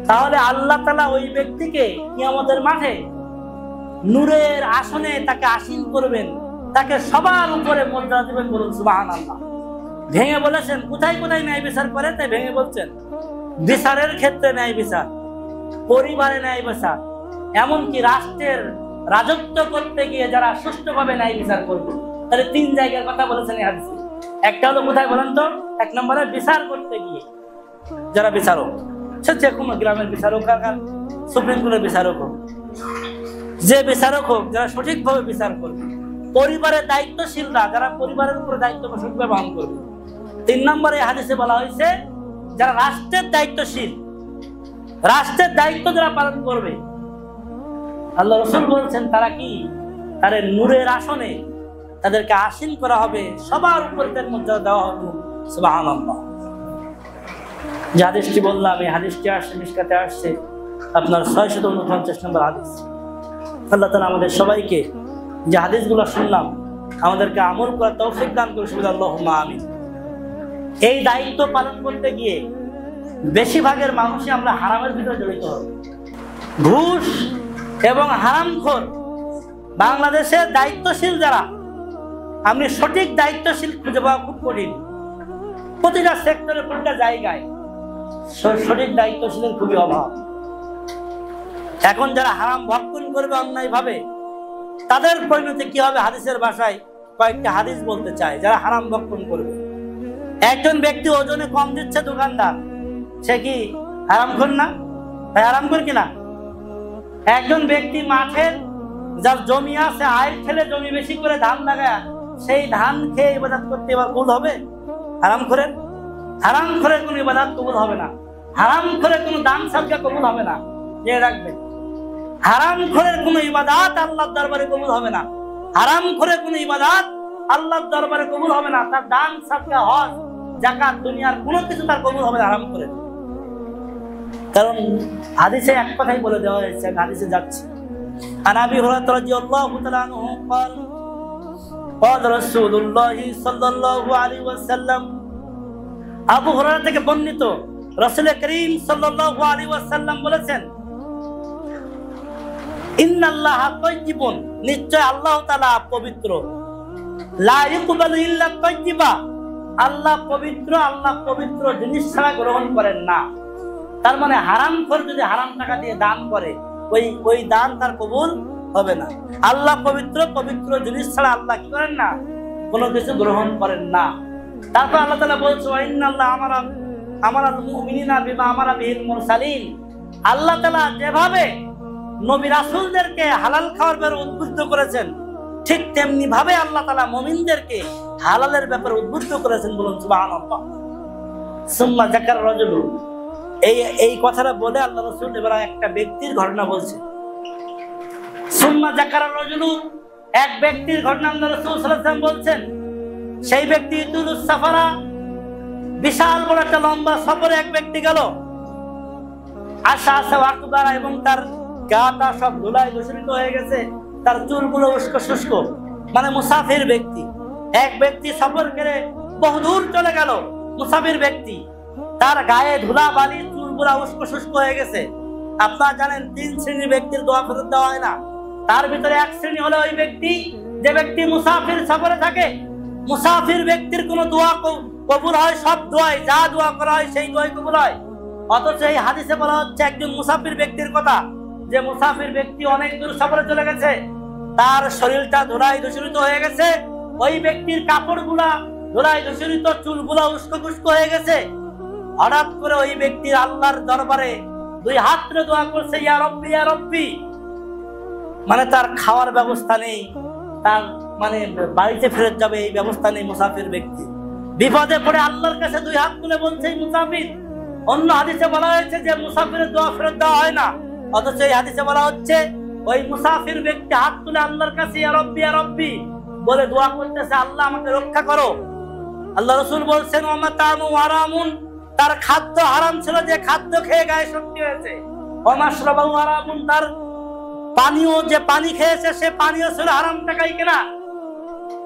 তাহলে আল্লাহ তাআলা ওই ব্যক্তিকে কিয়ামতের মাঠে নূরের আসনে তাকে আসীন করবেন, তাকে সবার উপরে মর্যাদা দিবেন। বলুন সুবহানাল্লাহ। ভেঙে বলেছেন কোথায় কোথায় ন্যায় বিচার করে, তাই ভেঙে বলছেন বিচারের ক্ষেত্রে ন্যায় বিচার, পরিবারে ন্যায় বিচার, এমনকি রাষ্ট্রের রাজত্ব করতে গিয়ে যারা সুষ্ঠুভাবে ন্যায় বিচার করবে। তাহলে 3 জায়গার কথা বলেছেন এই হাদিসে। একটা হলো কোথায় বলেন তো? 1 নম্বরে বিচার করতে গিয়ে যারা বিচারক, সে যে কোনো গ্রামের বিচারক আর সুপ্রিম কোর্টের বিচারক হোক, যে বিচারক হোক, যারা সঠিকভাবে বিচার করবে। পরিবারের দায়িত্বশীলরা, যারা পরিবারের উপরে দায়িত্ব সঠিকভাবে পালন করবে। 3 নম্বরে হাদিসে বলা হয়েছে যারা রাষ্ট্রের দায়িত্বশীল, রাষ্ট্রের দায়িত্ব যারা পালন করবে, আল্লাহ রাসূল বলছেন তারা কি? তারা নূরের আসনে তাদেরকে আসীন করা হবে, সবার উপরে তার মর্যাদা দেওয়া হবে। সুবহানাল্লাহ। যে হাদিসটি বললাম এই হাদিসটি আসছে মিশকাতে আসছে আপনার 649 নম্বর হাদিস। আল্লাহ তাআলা আমাদের সবাইকে যে হাদিসগুলো শুনলাম আমাদেরকে আমল করার তৌফিক দান করে। আল্লাহুম্মা আমিন। এই দায়িত্ব পালন করতে গিয়ে বেশিরভাগের মানুষই আমরা হারামের ভিতরে জড়িত হব। ঘুষ এবং হারামখোর বাংলাদেশের দায়িত্বশীল যারা, আপনি সঠিক দায়িত্বশীল খুঁজে পাওয়া খুব কঠিন। প্রতিটা সেক্টরে, প্রতিটা জায়গায় সঠিক দায়িত্বশীলের খুবই অভাব। এখন যারা হারাম ভক্ষণ করবে অন্যায় ভাবে, তাদের পরিণতি কি হবে? হাদিসের ভাষায় কয়েকটা হাদিস বলতে চাই। যারা হারাম ভক্ষণ করবে, একজন ব্যক্তি ওজনে কম দিচ্ছে দোকানদার, সে কি হারামখোর না? হারামখোর কিনা? একজন ব্যক্তি মাঠের যার জমি আছে, আয়ের ঠেলে জমি বেশি করে ধান লাগায় সেই ধান খেয়ে ইবাদত করতে এবার কবুল হবে? হারামখোরের কোনো ইবাদত কবুল হবে না। হারামখোরের কোনো দান সাদকা কবুল হবে না। জেনে রাখবেন, হারামখোরের কোনো ইবাদত আল্লাহর দরবারে কবুল হবে না। হারামখোরের কোনো ইবাদত আল্লাহর দরবারে কবুল হবে না। তার দান সাদকা, হজ, যাকাত, দুনিয়ার কোনো কিছু তার কবুল হবে না হারামখোরের। কারণ হাদিসে এক কথাই বলে দেওয়া হয়েছে, হাদিসে যাচ্ছে আন আবি হুরায়রা রাদিয়াল্লাহু তাআলা আনহু قال قال رسول الله صلى الله عليه وسلم। আবু হুরায়রা থেকে বর্ণিত, রাসূল করিম সাল্লাল্লাহু আলাইহি ওয়াসাল্লাম বলেছেন, ইন্নাল্লাহা তাইয়্যিবুন, নিশ্চয় আল্লাহ তাআলা পবিত্র, লা ইয়াকবালু ইল্লা তাইয়্যিবা, আল্লাহ পবিত্র, আল্লাহ পবিত্র জিনিস ছাড়া গ্রহণ করেন না। তার মানে হারামখোর যদি হারাম টাকা দিয়ে দান করে ওই দান তার কবুল হবে না। আল্লাহ পবিত্র, পবিত্র জিনিস ছাড়া আল্লাহ কি করেন না? কোনো কিছু গ্রহণ করেন না। তারপর আল্লাহ তাআলা বলছে ইন্নাল্লাহ আমারা আমারাল মুমিনিনা বিমা আমারা বিহিল মুরসালিন। আল্লাহ তাআলা যেভাবে নবী রাসূলদেরকে হালাল খাওয়ার ব্যাপারে উদ্বুদ্ধ করেছেন, ঠিক তেমনি ভাবে আল্লাহ তাআলা মুমিনদেরকে হালালের ব্যাপারে উদ্বুদ্ধ করেছেন। বলুন সুবহানাল্লাহ। সুম্মা যাকার রাজুলু, এই কথাটা বলে আল্লাহ রাসূল এবার একটা ব্যক্তির ঘটনা বলছে। সুম্মা যাকার রাজুলু, এক ব্যক্তির ঘটনা আল্লাহ রাসূল সাল্লাল্লাহু আলাইহি ওয়াসাল্লাম বলছেন। সেই ব্যক্তি তুলুস সাফারা, বিশাল বড় একটা লম্বা সফরে এক ব্যক্তি গেল। আশা আসা আকবারা, এবং তার গাটা সব ধুলায় দূষিত হয়ে গেছে, তার চুলগুলো উস্কো শুষ্ক, মানে মুসাফির ব্যক্তি। এক ব্যক্তি সফর করে বহুদূর চলে গেল, মুসাফির ব্যক্তি, তার গায়ে ধুলা বালি, চুলগুলো উস্কো শুষ্ক হয়ে গেছে। আপনারা জানেন 3 শ্রেণীর ব্যক্তির দোয়া ফেরত দেওয়া হয় না। তার ভিতরে এক শ্রেণী হলো ওই ব্যক্তি যে ব্যক্তি মুসাফির সফরে থাকে। মুসাফির ব্যক্তির কোনো দোয়া কবুল হয়, সব দোয়াই, যা দোয়া করা হয় সেই দোয়াই কবুল হয়। অথচ এই হাদিসে বলা হচ্ছে একজন মুসাফির ব্যক্তির কথা, যে মুসাফির ব্যক্তি অনেক দূর সফরে চলে গেছে, তার শরীরটা ধুলায় দূষিত হয়ে গেছে, ওই ব্যক্তির কাপড়গুলা ধুলায় দূষিত, চুলগুলা উস্কো খুস্কো হয়ে গেছে। হঠাৎ করে ওই ব্যক্তির আল্লাহর দরবারে 2 হাত তুলে দোয়া করছে, ইয়া রব্বি ইয়া রব্বি। মানে তার খাওয়ার ব্যবস্থা নেই, তার মানে বাড়িতে ফেরত যাবে এই ব্যবস্থা নেই মুসাফির ব্যক্তি। বিপদে পড়ে আল্লাহর কাছে 2 হাত তুলে বলছে মুসাফির। অন্য হাদিসে বলা হয়েছে যে মুসাফিরের দোয়া ফেরত দেওয়া হয় না, অথচ এই হাদিসে বলা হচ্ছে ওই মুসাফির ব্যক্তি হাত তুলে আল্লাহর কাছে ইয়া রব্বি ইয়া রব্বি বলে দোয়া করতেছে, আল্লাহ আমাকে রক্ষা করো। আল্লাহ রাসূল বলছেন ওয়া তা'মু হারামুন, তার খাদ্য হারাম ছিল, যে খাদ্য খেয়ে গায়ে শক্তি হয়েছে। ওয়া মাশরাবু হারামুন, তার পানীয়, যে পানি খেয়েছে সে পানীয় ছিল হারাম টাকায় কিনা।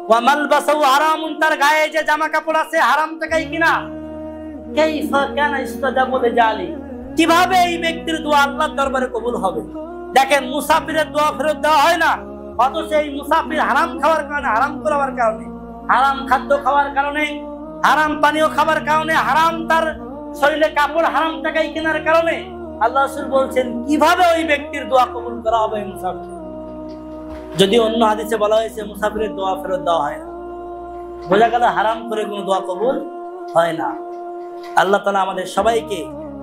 ওয়া মালবাসু হারামুন, তার গায়ে যে জামা কাপড় আছে হারাম টাকায় কিনা। কাইফা কানা ইস্তাজাবু লিজালি, কিভাবে এই ব্যক্তির দোয়া আল্লাহর দরবারে কবুল হবে? দেখেন, মুসাফিরের দোয়া ফেরত দেওয়া হয় না, অথচ এই মুসাফির হারাম খাওয়ার কারণে, হারাম করার কারণে, হারাম খাদ্য খাওয়ার কারণে, হারাম পানীয় খাবার কারণে, হারাম তার শরীরে কাপড় হারাম টাকায় কেনার কারণে আল্লাহ রাসূল বলছেন কিভাবে ওই ব্যক্তির দোয়া কবুল করা হবে মুসাফির। যদি অন্য হাদিসে বলা হয়েছে মুসাফিরের দোয়া ফেরত দেওয়া হয় না, বোঝা গেল হারাম করে কোনো দোয়া কবুল হয় না। আল্লাহ তাআলা আমাদের সবাইকে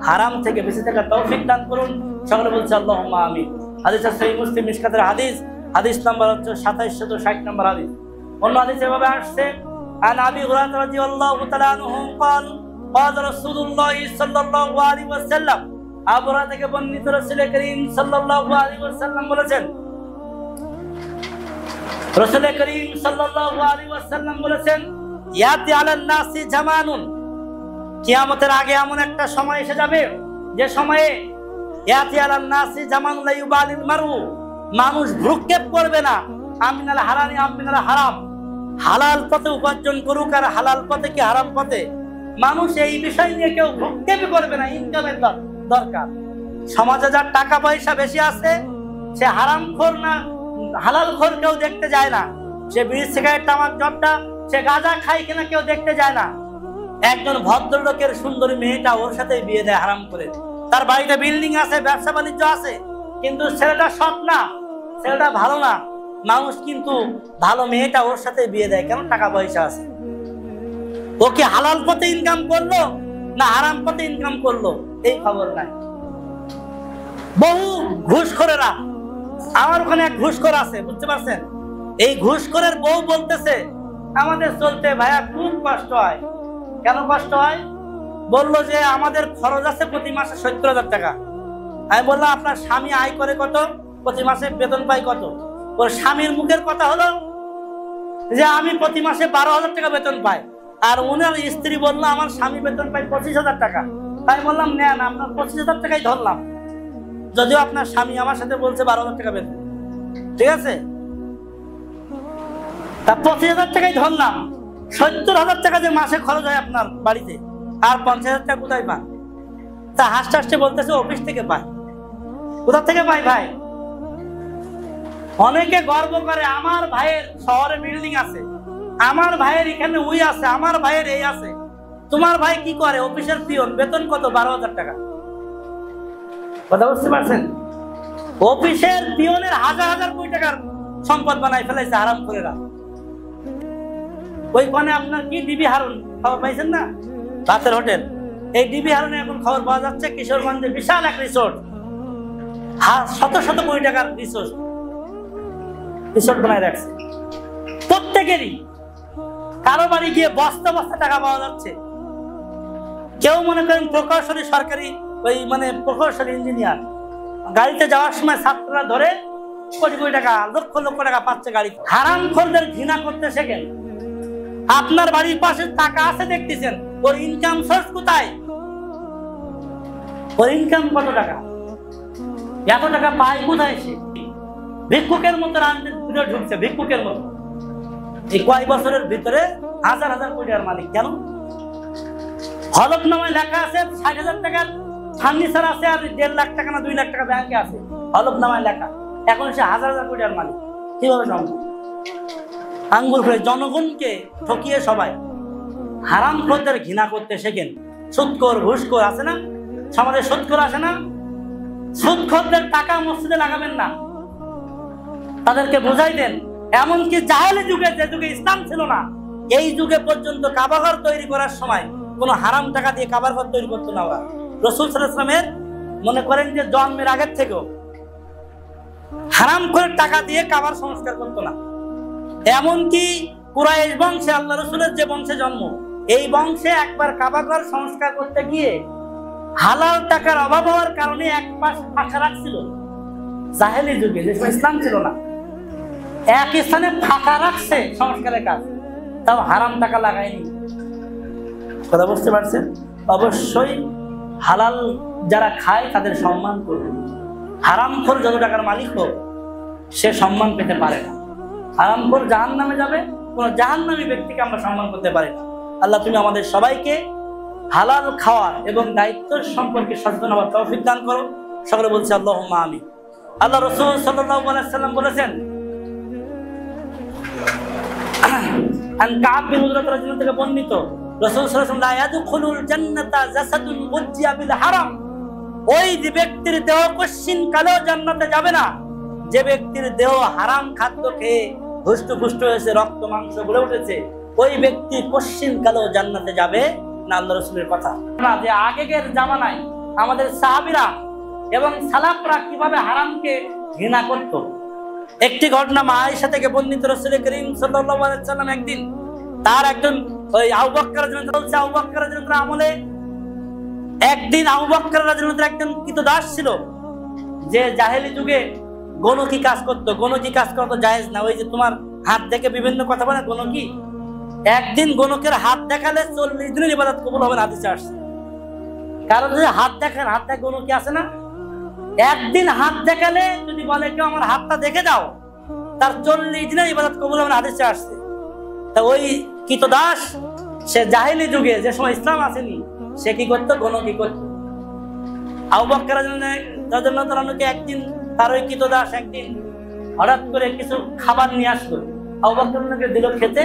হারাম থেকে বেঁচে থাকার তৌফিক দান করুন। সকলে বলছে আল্লাহুম্মা আমিন। হাদিস সহিহ মুসলিম মিশকাতের হাদিস, হাদিস নাম্বার হচ্ছে 2760 নম্বর হাদিস। অন্য হাদিসে এভাবে আসছে, আন আবি হুরায়রা রাদিয়াল্লাহু তাআলা আনহু قال قال رسول الله صلى الله عليه وسلم, আবু হুরায়রা থেকে বর্ণিত রাসূল করিম সাল্লাল্লাহু আলাইহি ওয়াসাল্লাম বলেছেন, রাসূল করিম সাল্লাল্লাহু আলাইহি ওয়াসাল্লাম বলেছেন, ইয়াতি আলান নাসি জামানুন, কিয়ামতের আগে এমন একটা সময় এসে যাবে যে সময়ে ইয়াতি আলান নাসি জামানুন লা ইউবালিল মারু, মানুষ ভ্রুক্ষেপ করবে না, আমিনাল হারামি আমিনাল হারাম, হালাল পথে উপার্জন করুক আর হালাল পথে কি হারাম পথে, মানুষ এই বিষয় নিয়ে কেউ ভ্রুক্ষেপ করবে না। ইনকামের দরকার, সমাজে যার টাকা পয়সা বেশি আছে সে হারামখোর না হালালখোর কেউ দেখতে যায় না, সে বিড়ি সিগারেট তামাক জর্দা সে গাঁজা খায় কিনা কেউ দেখতে যায় না। একজন ভদ্রলোকের সুন্দরী মেয়েটা ওর সাথে বিয়ে দেয় হারাম করে, তার বাড়িতে বিল্ডিং আছে, ব্যবসা বাণিজ্য আছে, কিন্তু ছেলেটা সৎ না, ছেলেটা ভালো না, মানুষ কিন্তু ভালো মেয়েটা ওর সাথে বিয়ে দেয়, কেন? টাকা পয়সা আছে। ও কি হালাল পথে ইনকাম করলো না হারাম পথে ইনকাম করলো এই খবর নাই। বহু ঘুষখোরেরা, আমার ওখানে এক ঘুষখোর আছে, বুঝতে পারছেন? এই ঘুষখোরের বউ বলতেছে আমাদের চলতে ভাইয়া খুব কষ্ট হয়। কেন কষ্ট হয়? বললো যে আমাদের খরচ আছে প্রতি মাসে 70,000 টাকা। আমি বললাম আপনার স্বামী আয় করে কত, প্রতি মাসে বেতন পাই কত? ওর স্বামীর মুখের কথা হলো যে আমি প্রতি মাসে 12,000 টাকা বেতন পাই, আর ওনার স্ত্রী বললো আমার স্বামী বেতন পাই 25,000 টাকা। তাই বললাম নেন, আপনার 25,000 টাকাই ধরলাম, যদিও আপনার স্বামী আমার সাথে বলছে 12,000 টাকা বেতন, ঠিক আছে? তা 25,000 টাকাই ধরলাম, 70,000 টাকা যে মাসে খরচ হয় আপনার বাড়িতে, আর 50,000 টাকা কোথায় পান? তা হাসতে হাসতে বলতেছে অফিস থেকে পাই। কোথা থেকে পাই ভাই? অনেকে গর্ব করে আমার ভাইয়ের শহরে বিল্ডিং আছে, আমার ভাইয়ের এখানে ওই আছে, আমার ভাইয়ের এই আছে। তোমার ভাই কি করে? অফিসের পিয়ন, বেতন কত? 12,000 টাকা। কথা বুঝতে পারছেন? অফিসের পিয়নের হাজার হাজার কোটি টাকার সম্পদ বানাই ফেলাইছে হারাম করে। ওইখানে আপনার কি দিবি হারুন খবর পাইছেন না? রাতের হোটেল, এই ডিবি হারানে এখন খবর পাওয়া যাচ্ছে কিশোরগঞ্জে বিশাল এক রিসোর্ট, শত শত কোটি টাকার রিসোর্ট বানায় রাখছে। প্রত্যেকেরই কারো বাড়ি গিয়ে বস্তা বস্তা টাকা পাওয়া যাচ্ছে। কেউ মনে করেন প্রকৌশলী সরকারি ওই মানে প্রকৌশলী ইঞ্জিনিয়ার, গাড়িতে যাওয়ার সময় ছাত্ররা ধরে কোটি কোটি টাকা লক্ষ লক্ষ টাকা পাচ্ছে গাড়ি। হারামখোরদের ঘৃণা করতে শেখেন। আপনার বাড়ির পাশে টাকা আছে দেখতেছেন, ওর ইনকাম সোর্স কোথায়? ওর ইনকাম কত টাকা? এত টাকা পায় কোথায়? সে ভিক্ষুকের মতো রাজনীতি ঢুকছে, ভিক্ষুকের মতো। এই কয় বছরের ভিতরে হাজার হাজার কোটি টাকার মালিক। কেন? হলফনামায় লেখা আছে ৬০,০০০ টাকার ফার্নিচার আছে, আর ১.৫ লাখ টাকা না ২ লাখ টাকা ব্যাংকে আছে, হলফনামায় লেখা। এখন সে হাজার হাজার কোটি টাকার মালিক। কিভাবে সম্ভব? আঙ্গুল করে জনগণকে ঠকিয়ে সবাই। হারামখোরদের ঘৃণা করতে শেখেন। সুদখোর ঘুষখোর আছে না সমাজে? সুদখোর আছে না? সুদখোরদের টাকা মসজিদে লাগাবেন না, তাদেরকে বুঝাই দেন। এমনকি জাহেলি যুগে, যে যুগে ইসলাম ছিল না, এই যুগে পর্যন্ত কাবাঘর তৈরি করার সময় কোন হারাম টাকা দিয়ে কাবাঘর তৈরি করতো না ওরা। রাসূল সাল্লাল্লাহু আলাইহি ওয়াসাল্লামের মনে করেন যে জন্মের আগের থেকেও হারাম করে টাকা দিয়ে কাবার সংস্কার করতো না। এমনকি কুরাইশ বংশে, আল্লাহ রাসূলের যে বংশে জন্ম, এই বংশে একবার কাবাঘর সংস্কার করতে গিয়ে হালাল টাকার অভাব হওয়ার কারণে এক পাশ ফাঁকা রাখছিল। জাহেলি যুগে, যে ইসলাম ছিল না, এক স্থানে ফাঁকা রাখছে সংস্কারের কাজ, তাও হারাম টাকা লাগায়নি। কথা বুঝতে পারছেন? অবশ্যই হালাল যারা খায় তাদের সম্মান করবে। হারামখোর যত টাকার মালিক হোক, সে সম্মান পেতে পারে না। হারামখোর জাহান্নামে যাবে, কোন জাহান্নামী ব্যক্তিকে আমরা সম্মান করতে পারি না। আল্লাহ তুমি আমাদের সবাইকে হালাল খাওয়ার এবং দায়িত্ব সম্পর্কে সচেতন হওয়ার তৌফিক দান করো। সকলে বলছি আল্লাহুম্মা আমিন। আল্লাহ রাসূল সাল্লাল্লাহু আলাইহি ওয়াসাল্লাম বলেছেন, আন কাব বিন উজরাত রাদিয়াল্লাহু থেকে বর্ণিত, রাসূল সাল্লাল্লাহু আলাইহি ওয়াসাল্লাম লা ইয়াদখুলুল জান্নাতা জাসাদুন উজ্জিয়া বিল হারাম। ওই যে ব্যক্তির দেহ কশিন কালো জান্নাতে যাবে না, যে ব্যক্তির দেহ হারাম খাদ্য খেয়ে হুষ্টপুষ্ট হয়েছে, রক্ত মাংস গলে উঠেছে, ওই ব্যক্তি কশিন কালো জান্নাতে যাবে না। আল্লাহ রাসূলের কথা না যে আগের জামানায় আমাদের সাহাবীরা এবং সালাফরা কিভাবে হারামকে ঘৃণা করত। একটি ঘটনা মা আয়েশা থেকে বর্ণিত, রাসূল করিম সাল্লাল্লাহু আলাইহি ওয়াসাল্লাম একদিন তার একজন ওই আবু বকর রাদিয়াল্লাহু আমলে একদিন আবু বকর রাদিয়াল্লাহু একজন কৃতদাস ছিল, যে জাহেলি যুগে গণকি কাজ করতো। গণকি কাজ করা তো জায়েজ না, ওই যে তোমার হাত দেখে বিভিন্ন কথা বলে গণকি। একদিন গণকের হাত দেখালে 40 দিনের ইবাদত কবুল হবে না, হাদিসে আসছে। কারণ যদি হাত দেখেন, হাত দেখে গণকি আছে না, একদিন হাত দেখালে যদি বলে কেউ আমার হাতটা দেখে দাও, তার 40 দিনের ইবাদত কবুল হবে না, হাদিসে আসছে। তা ওই কৃতদাস সে জাহেলি যুগে, যে সময় ইসলাম আসেনি, সে কি করতো? গণকি করতো। আবু বকর রাদিয়াল্লাহু তাআলাকে একদিন তার ওই কৃতদাস একদিন হঠাৎ করে কিছু খাবার নিয়ে আসলো, আবু বকরকে দিল খেতে।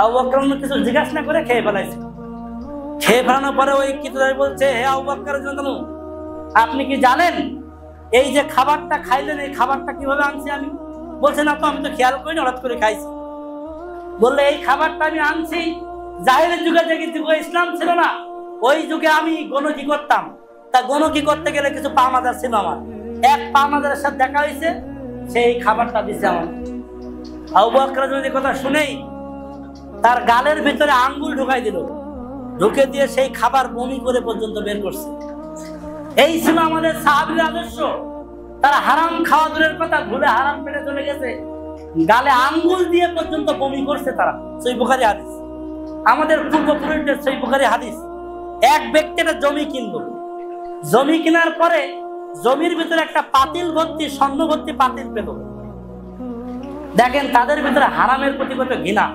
আবু বকর কিছু জিজ্ঞাসা না করে খেয়ে ফেলাইছে। খেয়ে ফেলানোর পরে ওই কৃতদাস বলছে, হে আবু বকর রাদিয়াল্লাহু, আপনি কি জানেন এই যে খাবারটা খাইলেন, এই খাবারটা কিভাবে আনছি আমি? বলছে, না তো, আমি তো খেয়াল করিনি, হঠাৎ করে খাইছি। বললে, এই খাবারটা আমি আনছি জাহেলি যুগে, যে যুগে ইসলাম ছিল না, ওই যুগে আমি গণকি করতাম। তা গণকি করতে গেলে কিছু পা মাজার ছিল আমার, এক পা মাজারের সাথে দেখা হয়েছে, সেই খাবারটা দিচ্ছে আমার। আবু বকর যদি কথা শুনেই তার গালের ভিতরে আঙ্গুল ঢুকাই দিল, ঢুকে দিয়ে সেই খাবার বমি করে পর্যন্ত বের করছে। এই ছিল আমাদের সাহাবীর আদর্শ। তারা হারাম খাওয়া দূরের কথা ভুলে হারাম পেটে চলে গেছে, গালে আঙ্গুল দিয়ে পর্যন্ত বমি করছে তারা। সহিহ বুখারী হাদিস, আমাদের পূর্বপুরুষদের সহিহ বুখারী হাদিস। এক ব্যক্তি একটা জমি কিনলো, জমি কেনার পরে জমির ভিতরে একটা পাতিল ভর্তি, স্বর্ণ ভর্তি পাতিল পেল। দেখেন তাদের ভিতরে হারামের প্রতি কত ঘৃণা।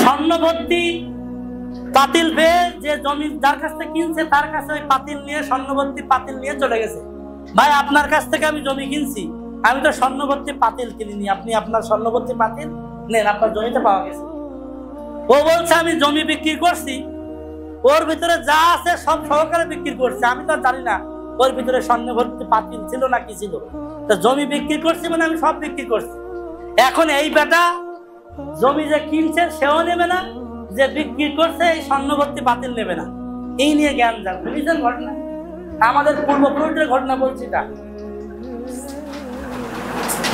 স্বর্ণ ভর্তি পাতিল পেয়ে যে জমি যার কাছ থেকে কিনছে, তার কাছে ওই পাতিল নিয়ে, স্বর্ণ ভর্তি পাতিল নিয়ে চলে গেছে। ভাই, আপনার কাছ থেকে আমি জমি কিনছি, আমি তো স্বর্ণ ভর্তি পাতিল কিনিনি, আপনি আপনার স্বর্ণ ভর্তি পাতিল নেন, আপনার জমিতে পাওয়া গেছে। ও বলছে, আমি জমি বিক্রি করছি, ওর ভিতরে যা আছে সব সহকারে বিক্রি করছে, আমি তো জানি না ওর ভিতরে স্বর্ণ ভর্তি পাতিল ছিল না কি ছিল। তো জমি বিক্রি করছি মানে আমি সব বিক্রি করছি। এখন এই বেটা জমি যে কিনছে সেও নেবে না, যে বিক্রি করছে এই স্বর্ণ ভর্তি পাতিল নেবে না। এই নিয়ে জ্ঞান যান বুঝছেন ঘটনা, আমাদের পূর্বপুরুষের ঘটনা বলছি। তা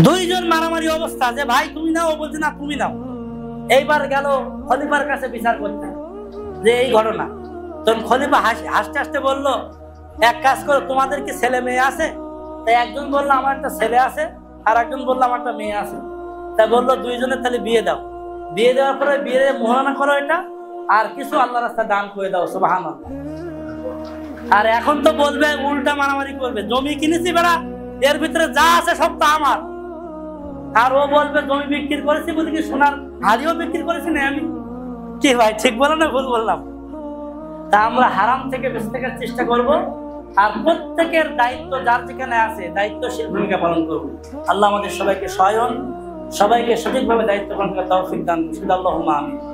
দুইজন মারামারি অবস্থা, যে ভাই তুমি নাও, ও বলছে না তুমি নাও। এইবার গেল খলিফার কাছে বিচার করতে, যে এই ঘটনা। তখন খলিফা হাসতে হাসতে বলল, এক কাজ করো, তোমাদের কি ছেলে মেয়ে আছে? তাই একজন বললো আমার একটা ছেলে আছে, আর একজন বললো আমার একটা মেয়ে আছে। তাই বললো দুইজনের তাহলে বিয়ে দাও, বিয়ে দেওয়ার পরে বিয়ে মোহরানা করো এটা, আর কিছু আল্লাহ রাস্তায় দান করে দাও। সুবহানাল্লাহ। আর এখন তো বলবে উল্টা মারামারি করবে, জমি কিনেছি বেড়া, এর ভিতরে যা আছে সব তো আমার। আর ও বলবে জমি বিক্রি করেছি, বলি কি সোনার হাড়িও বিক্রি করেছি না আমি। কি ভাই ঠিক বললাম না ভুল বললাম? তা আমরা হারাম থেকে বেঁচে থাকার চেষ্টা করব, আর প্রত্যেকের দায়িত্ব যার যেখানে আছে দায়িত্বশীল ভূমিকা পালন করব। আল্লাহ আমাদের সবাইকে সহায় হন, সবাইকে সঠিকভাবে দায়িত্ব পালন করার তৌফিক দান করুন। আল্লাহুম্মা আমিন।